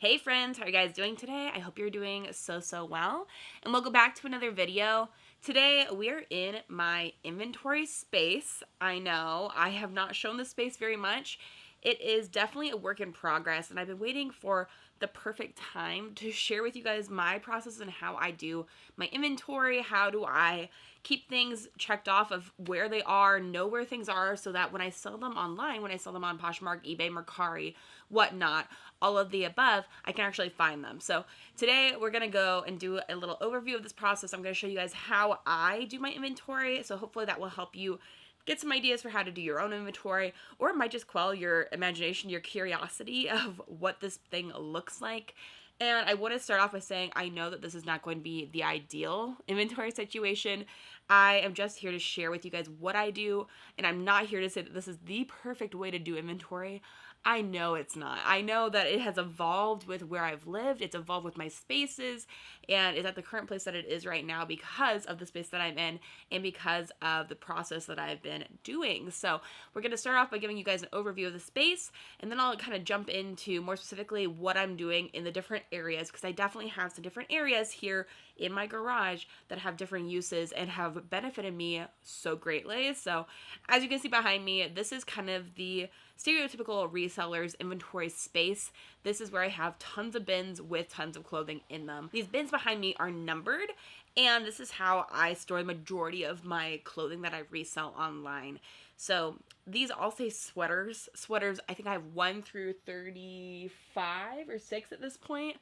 Hey friends, how are you guys doing today? I hope you're doing so well. And welcome back to another video. Today we are in my inventory space. I know I have not shown this space very much. It is definitely a work in progress, and I've been waiting for the perfect time to share with you guys my process and how I do my inventory. How do I keep things checked off of where they are, know where things are, so that when I sell them online, when I sell them on Poshmark, eBay, Mercari, whatnot, all of the above, I can actually find them. So today we're going to go and do a little overview of this process. I'm going to show you guys how I do my inventory. So hopefully that will help you get some ideas for how to do your own inventory, or it might just quell your imagination, your curiosity of what this thing looks like. And I want to start off by saying I know that this is not going to be the ideal inventory situation. I am just here to share with you guys what I do, and I'm not here to say that this is the perfect way to do inventory. I know it's not. I know that it has evolved with where I've lived. It's evolved with my spaces, and is at the current place that it is right now because of the space that I'm in and because of the process that I've been doing. So we're going to start off by giving you guys an overview of the space, and then I'll kind of jump into more specifically what I'm doing in the different areas, because I definitely have some different areas here in my garage that have different uses and have benefited me so greatly. So as you can see behind me, this is kind of the stereotypical reseller's inventory space. This is where I have tons of bins with tons of clothing in them. These bins behind me are numbered, and this is how I store the majority of my clothing that I resell online. So these all say sweaters. Sweaters, I think I have 1 through 35 or 6 at this point.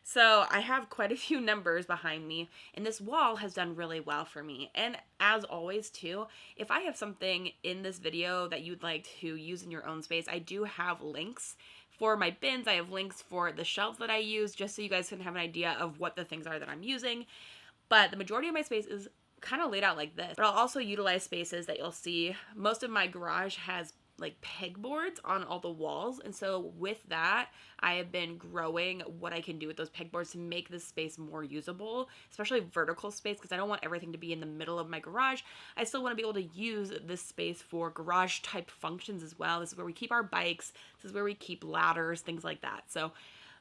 So I have quite a few numbers behind me, and this wall has done really well for me. And as always too, if I have something in this video that you'd like to use in your own space, I do have links for my bins. I have links for the shelves that I use, just so you guys can have an idea of what the things are that I'm using. But the majority of my space is kind of laid out like this. But I'll also utilize spaces that you'll see. Most of my garage has like pegboards on all the walls, and so with that I have been growing what I can do with those pegboards to make this space more usable, especially vertical space, because I don't want everything to be in the middle of my garage. I still want to be able to use this space for garage type functions as well. This is where we keep our bikes, this is where we keep ladders, things like that. So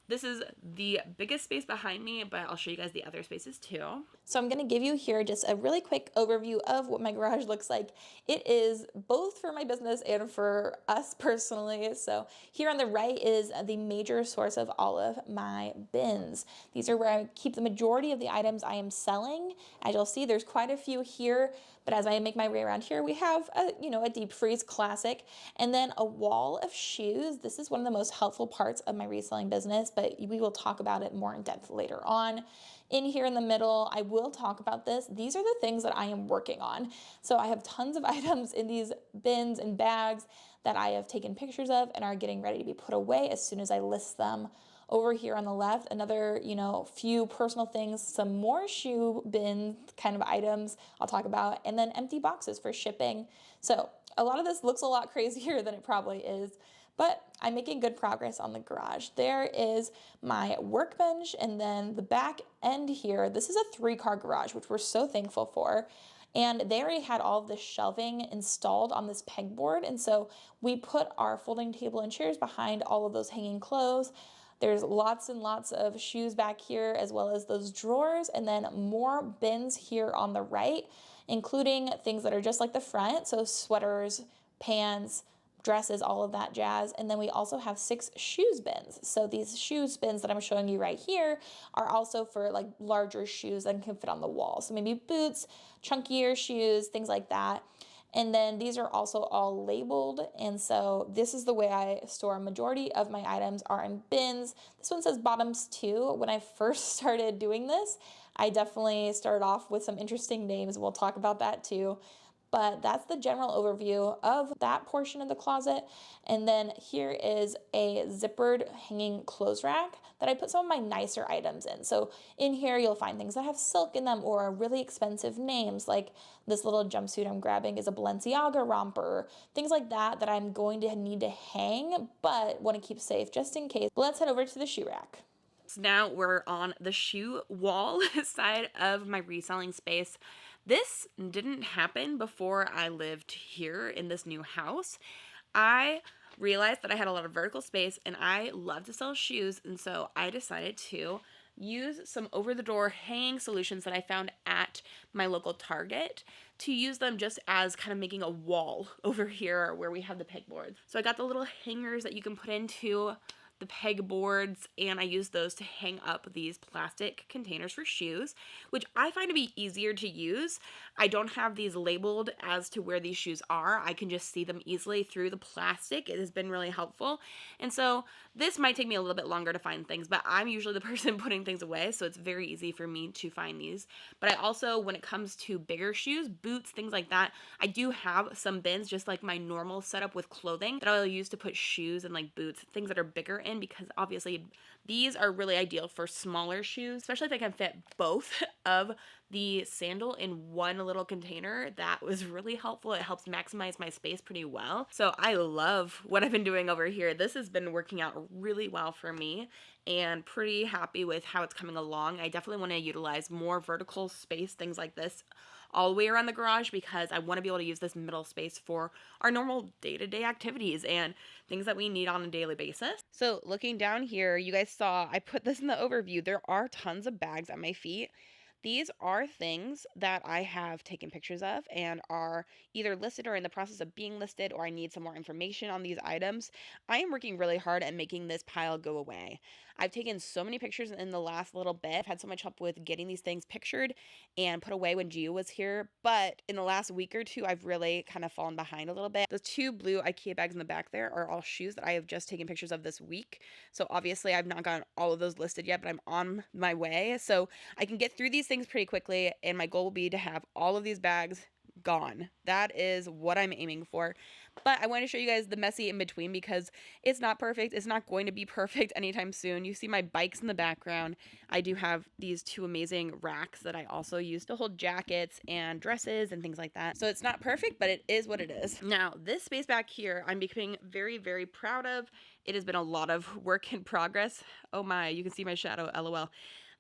this is the biggest space behind me, but I'll show you guys the other spaces too. So I'm going to give you here just a really quick overview of what my garage looks like. It is both for my business and for us personally. So here on the right is the major source of all of my bins. These are where I keep the majority of the items I am selling. As you'll see, there's quite a few here, but as I make my way around here, we have a deep freeze classic, and then a wall of shoes. This is one of the most helpful parts of my reselling business, but we will talk about it more in depth later on. In here in the middle, I will talk about this. These are the things that I am working on. So I have tons of items in these bins and bags that I have taken pictures of and are getting ready to be put away as soon as I list them. Over here on the left, another, few personal things, some more shoe bin kind of items I'll talk about, and then empty boxes for shipping. So a lot of this looks a lot crazier than it probably is, but I'm making good progress on the garage. There is my workbench, and then the back end here, this is a 3-car garage, which we're so thankful for. And they already had all of the shelving installed on this pegboard, and so we put our folding table and chairs behind all of those hanging clothes. There's lots and lots of shoes back here, as well as those drawers, and then more bins here on the right, including things that are just like the front, so sweaters, pants, dresses, all of that jazz. And then we also have 6 shoes bins. So these shoes bins that I'm showing you right here are also for like larger shoes that can fit on the wall. So maybe boots, chunkier shoes, things like that. And then these are also all labeled. And so this is the way I store a majority of my items are in bins. This one says bottoms too. When I first started doing this, I definitely started off with some interesting names. We'll talk about that too. But that's the general overview of that portion of the closet. And then here is a zippered hanging clothes rack that I put some of my nicer items in. So in here, you'll find things that have silk in them or really expensive names, like this little jumpsuit I'm grabbing is a Balenciaga romper, things like that that I'm going to need to hang, but want to keep safe just in case. But let's head over to the shoe rack. So now we're on the shoe wall side of my reselling space. This didn't happen before I lived here in this new house. I realized that I had a lot of vertical space and I love to sell shoes, and so I decided to use some over-the-door hanging solutions that I found at my local Target to use them just as kind of making a wall over here where we have the pegboards. So I got the little hangers that you can put into the pegboards, and I use those to hang up these plastic containers for shoes, which I find to be easier to use. I don't have these labeled as to where these shoes are. I can just see them easily through the plastic. It has been really helpful. And so this might take me a little bit longer to find things, but I'm usually the person putting things away, so it's very easy for me to find these. But I also, when it comes to bigger shoes, boots, things like that, I do have some bins, just like my normal setup with clothing, that I'll use to put shoes and like boots, things that are bigger in, because obviously these are really ideal for smaller shoes, especially if I can fit both of the sandal in one little container. That was really helpful. It helps maximize my space pretty well. So I love what I've been doing over here. This has been working out really well for me, and pretty happy with how it's coming along. I definitely want to utilize more vertical space, things like this, all the way around the garage, because I want to be able to use this middle space for our normal day-to-day activities and things that we need on a daily basis. So looking down here, you guys saw I put this in the overview. There are tons of bags at my feet. These are things that I have taken pictures of and are either listed or in the process of being listed, or I need some more information on these items. I am working really hard at making this pile go away. I've taken so many pictures in the last little bit. I've had so much help with getting these things pictured and put away when Gio was here, but in the last week or two, I've really kind of fallen behind a little bit. The two blue IKEA bags in the back there are all shoes that I have just taken pictures of this week. So obviously I've not gotten all of those listed yet, but I'm on my way. So I can get through these things pretty quickly, and my goal will be to have all of these bags gone. That is what I'm aiming for. But I want to show you guys the messy in between, because it's not perfect. It's not going to be perfect anytime soon. You see my bikes in the background. I do have these two amazing racks that I also use to hold jackets and dresses and things like that. So it's not perfect, but it is what it is. Now, this space back here, I'm becoming very, very proud of. It has been a lot of work in progress. Oh my, you can see my shadow, LOL.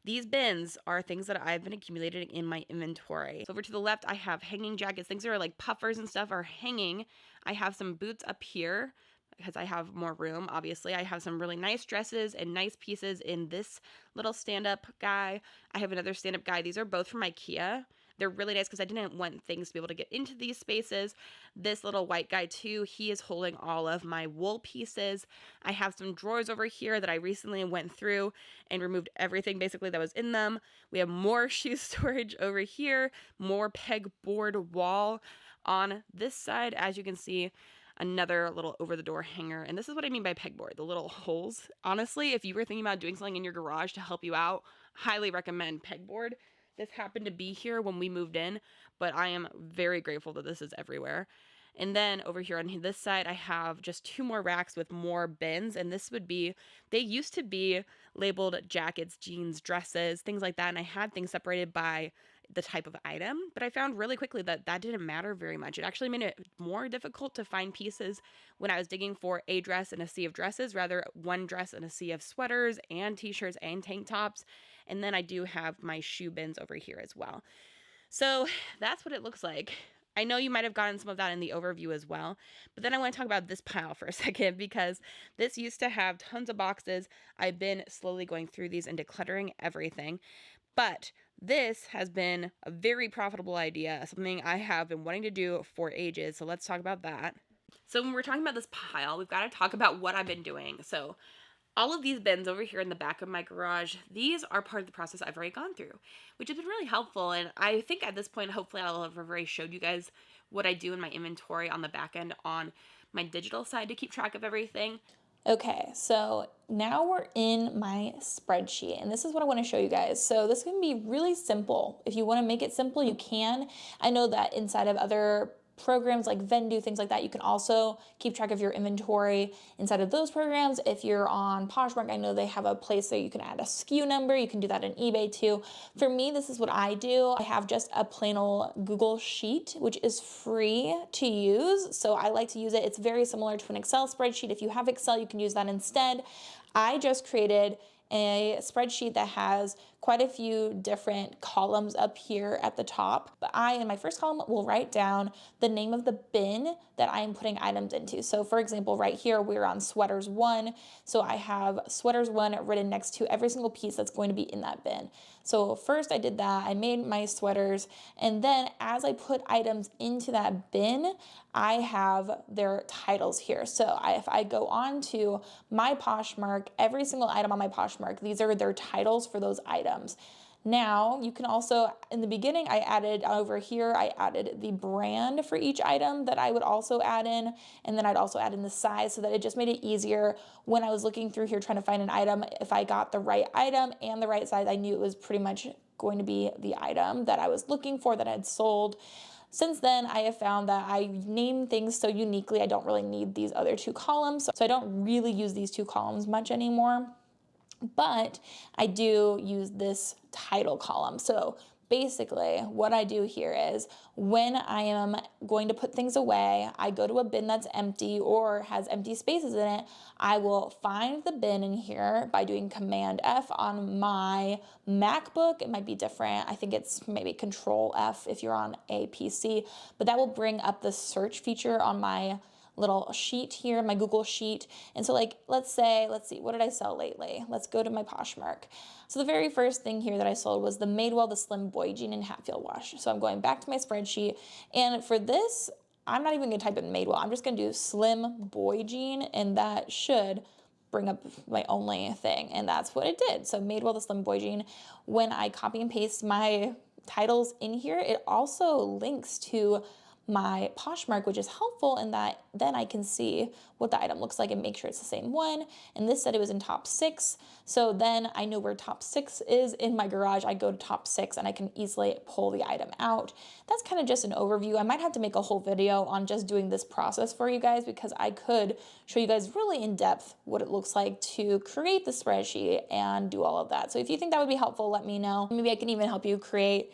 These bins are things that I've been accumulating in my inventory. So over to the left, I have hanging jackets. Things that are like puffers and stuff are hanging. I have some boots up here because I have more room, obviously. I have some really nice dresses and nice pieces in this little stand-up guy. I have another stand-up guy. These are both from IKEA. They're really nice because I didn't want things to be able to get into these spaces. This little white guy too, he is holding all of my wool pieces. I have some drawers over here that I recently went through and removed everything basically that was in them. We have more shoe storage over here, more pegboard wall on this side. As you can see, another little over-the-door hanger. And this is what I mean by pegboard, the little holes. Honestly, if you were thinking about doing something in your garage to help you out, highly recommend pegboard. This happened to be here when we moved in, but I am very grateful that this is everywhere. And then over here on this side, I have just two more racks with more bins. And this would be, they used to be labeled jackets, jeans, dresses, things like that. And I had things separated by the type of item, but I found really quickly that that didn't matter very much. It actually made it more difficult to find pieces when I was digging for a dress in a sea of dresses, rather one dress in a sea of sweaters and t-shirts and tank tops. And then I do have my shoe bins over here as well. So that's what it looks like. I know you might have gotten some of that in the overview as well, but then I want to talk about this pile for a second, because this used to have tons of boxes. I've been slowly going through these and decluttering everything, but this has been a very profitable idea, something I have been wanting to do for ages. So let's talk about that. So when we're talking about this pile, we've got to talk about what I've been doing. So all of these bins over here in the back of my garage, these are part of the process I've already gone through, which has been really helpful. And I think at this point, hopefully I'll have already showed you guys what I do in my inventory on the back end on my digital side to keep track of everything. Okay, so now we're in my spreadsheet, and this is what I want to show you guys. So this can be really simple. If you want to make it simple, you can. I know that inside of other programs like Vendu, things like that, you can also keep track of your inventory inside of those programs. If you're on Poshmark, I know they have a place that you can add a SKU number. You can do that in eBay too. For me, this is what I do. I have just a plain old Google Sheet, which is free to use. So I like to use it. It's very similar to an Excel spreadsheet. If you have Excel, you can use that instead. I just created a spreadsheet that has quite a few different columns up here at the top. But I, in my first column, will write down the name of the bin that I'm putting items into. So for example, right here, we're on sweaters 1. So I have sweaters 1 written next to every single piece that's going to be in that bin. So first I did that, I made my sweaters, and then as I put items into that bin, I have their titles here. So if I go on to my Poshmark, every single item on my Poshmark, these are their titles for those items. Now, you can also, in the beginning, I added over here, I added the brand for each item that I would also add in, and then I'd also add in the size so that it just made it easier when I was looking through here trying to find an item. If I got the right item and the right size, I knew it was pretty much going to be the item that I was looking for that I had sold. Since then, I have found that I name things so uniquely, I don't really need these other 2 columns. So I don't really use these 2 columns much anymore, but I do use this title column. So basically what I do here is when I am going to put things away, I go to a bin that's empty or has empty spaces in it. I will find the bin in here by doing Command F on my MacBook. It might be different. I think it's maybe Control F if you're on a PC, but that will bring up the search feature on my little sheet here, my Google sheet. And so like, let's see, what did I sell lately? Let's go to my Poshmark. So the very first thing here that I sold was the Madewell, the Slim Boy Jean and Hatfield wash. So I'm going back to my spreadsheet, and for this, I'm not even gonna type in Madewell. I'm just gonna do Slim Boy Jean, and that should bring up my only thing, and that's what it did. So Madewell, the Slim Boy Jean. When I copy and paste my titles in here, it also links to my Poshmark, which is helpful in that then I can see what the item looks like and make sure it's the same one. And this said it was in top 6. So then I know where top 6 is in my garage. I go to top 6 and I can easily pull the item out. That's kind of just an overview. I might have to make a whole video on just doing this process for you guys, because I could show you guys really in depth what it looks like to create the spreadsheet and do all of that. So if you think that would be helpful, let me know. Maybe I can even help you create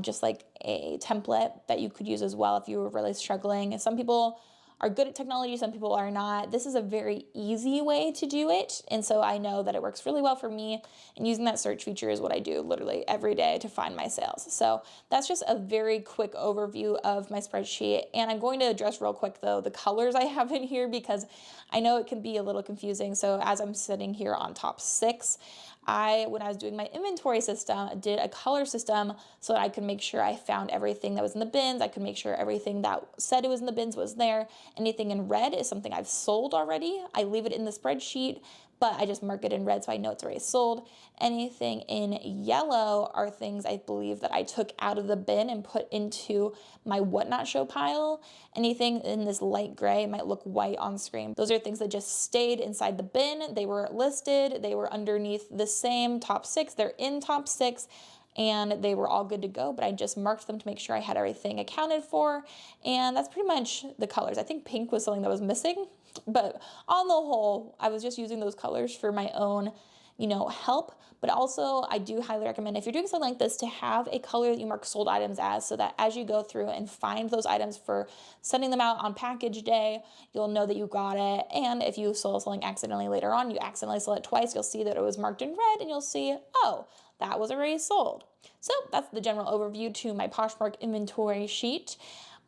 just like a template that you could use as well if you were really struggling. Some people are good at technology, some people are not. This is a very easy way to do it, and so I know that it works really well for me, and using that search feature is what I do literally every day to find my sales. So that's just a very quick overview of my spreadsheet, and I'm going to address real quick though the colors I have in here, because I know it can be a little confusing. So as I'm sitting here on top 6, when I was doing my inventory system, did a color system so that I could make sure I found everything that was in the bins. I could make sure everything that said it was in the bins was there. Anything in red is something I've sold already. I leave it in the spreadsheet, but I just mark it in red so I know it's already sold. Anything in yellow are things I believe that I took out of the bin and put into my what not show pile. Anything in this light gray might look white on screen. Those are things that just stayed inside the bin. They were listed, they were underneath the same top 6, they're in top 6, and they were all good to go, but I just marked them to make sure I had everything accounted for. And that's pretty much the colors. I think pink was something that was missing, but on the whole, I was just using those colors for my own, help. But also I do highly recommend, if you're doing something like this, to have a color that you mark sold items as, so that as you go through and find those items for sending them out on package day, you'll know that you got it. And if you sold something accidentally later on, you accidentally sold it twice, you'll see that it was marked in red and you'll see, oh, that was already sold. So that's the general overview to my Poshmark inventory sheet.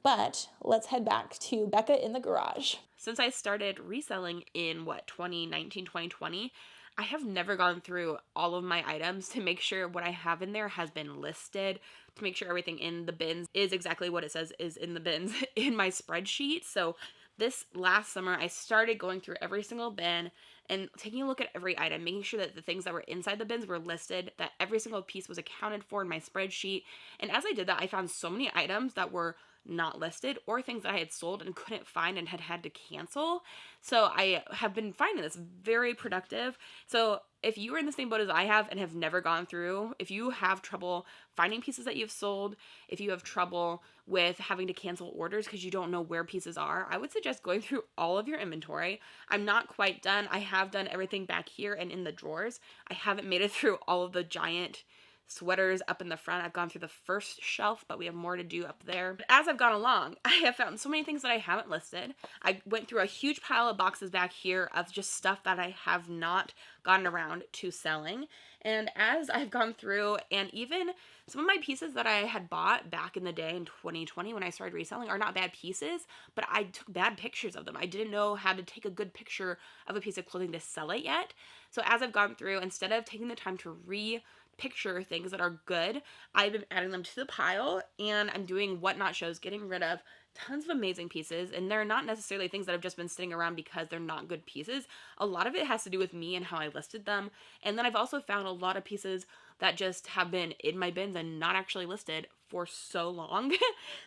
But let's head back to Bekah in the garage. Since I started reselling in 2019, 2020, I have never gone through all of my items to make sure what I have in there has been listed, to make sure everything in the bins is exactly what it says is in the bins in my spreadsheet. So this last summer, I started going through every single bin and taking a look at every item, making sure that the things that were inside the bins were listed, that every single piece was accounted for in my spreadsheet. And as I did that, I found so many items that were not listed, or things that I had sold and couldn't find and had to cancel. So I have been finding this very productive. So if you are in the same boat as I have and have never gone through, if you have trouble finding pieces that you've sold, if you have trouble with having to cancel orders because you don't know where pieces are, I would suggest going through all of your inventory. I'm not quite done. I have done everything back here and in the drawers. I haven't made it through all of the giant sweaters up in the front. I've gone through the first shelf, but we have more to do up there. But as I've gone along, I have found so many things that I haven't listed. I went through a huge pile of boxes back here of just stuff that I have not gotten around to selling. And as I've gone through, and even some of my pieces that I had bought back in the day in 2020 when I started reselling are not bad pieces, but I took bad pictures of them. I didn't know how to take a good picture of a piece of clothing to sell it yet. So as I've gone through, instead of taking the time to picture things that are good, I've been adding them to the pile, and I'm doing whatnot shows, getting rid of tons of amazing pieces. And they're not necessarily things that have just been sitting around because they're not good pieces. A lot of it has to do with me and how I listed them. And then I've also found a lot of pieces that just have been in my bins and not actually listed for so long.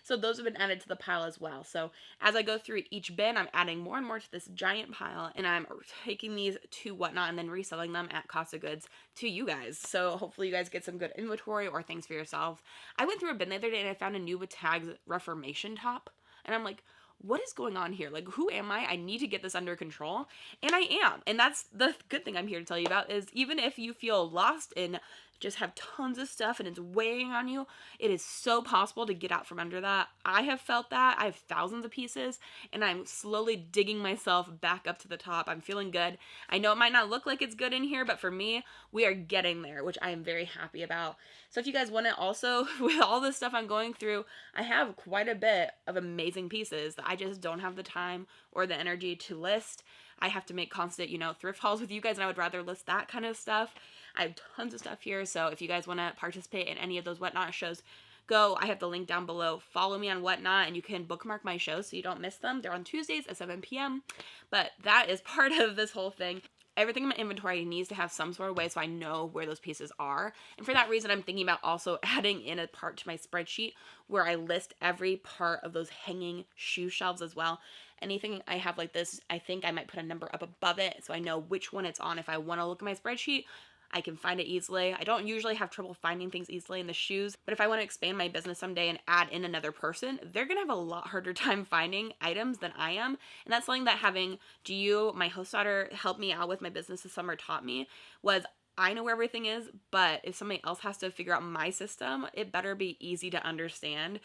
So those have been added to the pile as well. So as I go through each bin, I'm adding more and more to this giant pile, and I'm taking these to whatnot and then reselling them at cost of goods to you guys. So hopefully you guys get some good inventory or things for yourself. I went through a bin the other day and I found a new with tags Reformation top, and I'm like, what is going on here? Like, who am I? I need to get this under control. And I am. And that's the good thing I'm here to tell you about, is even if you feel lost and just have tons of stuff and it's weighing on you, it is so possible to get out from under that. I have felt that. I have thousands of pieces, and I'm slowly digging myself back up to the top. I'm feeling good. I know it might not look like it's good in here, but for me, we are getting there, which I am very happy about. So if you guys want to also, with all this stuff I'm going through, I have quite a bit of amazing pieces that I just don't have the time or the energy to list. I have to make constant, thrift hauls with you guys, and I would rather list that kind of stuff. I have tons of stuff here, so if you guys want to participate in any of those whatnot shows, go. I have the link down below. Follow me on whatnot, and you can bookmark my shows so you don't miss them. They're on Tuesdays at 7 p.m. But that is part of this whole thing. Everything in my inventory needs to have some sort of way so I know where those pieces are. And for that reason, I'm thinking about also adding in a part to my spreadsheet where I list every part of those hanging shoe shelves as well. Anything I have like this, I think I might put a number up above it so I know which one it's on. If I want to look at my spreadsheet, I can find it easily. I don't usually have trouble finding things easily in the shoes, but if I want to expand my business someday and add in another person, they're going to have a lot harder time finding items than I am. And that's something that having Giu, my host daughter, help me out with my business this summer taught me, was I know where everything is, but if somebody else has to figure out my system, it better be easy to understand.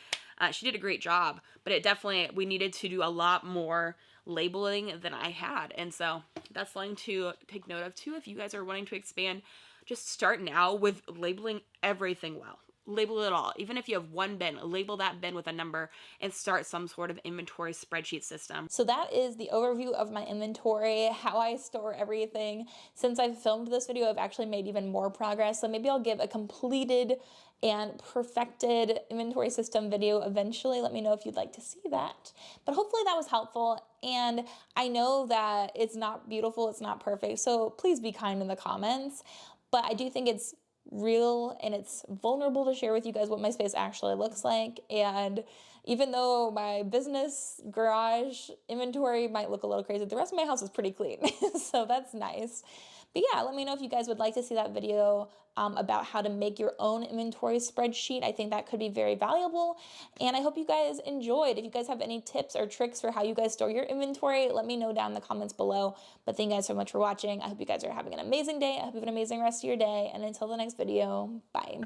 She did a great job, but we needed to do a lot more labeling than I had. And so that's something to take note of too. If you guys are wanting to expand, just start now with labeling everything well. Label it all. Even if you have one bin, label that bin with a number and start some sort of inventory spreadsheet system. So that is the overview of my inventory, how I store everything. Since I've filmed this video, I've actually made even more progress. So maybe I'll give a completed and perfected inventory system video eventually. Let me know if you'd like to see that. But hopefully that was helpful. And I know that it's not beautiful, it's not perfect. So please be kind in the comments. But I do think it's real and it's vulnerable to share with you guys what my space actually looks like. And even though my business garage inventory might look a little crazy, the rest of my house is pretty clean. So that's nice. But yeah, let me know if you guys would like to see that video about how to make your own inventory spreadsheet. I think that could be very valuable. And I hope you guys enjoyed. If you guys have any tips or tricks for how you guys store your inventory, let me know down in the comments below. But thank you guys so much for watching. I hope you guys are having an amazing day. I hope you have an amazing rest of your day. And until the next video, bye.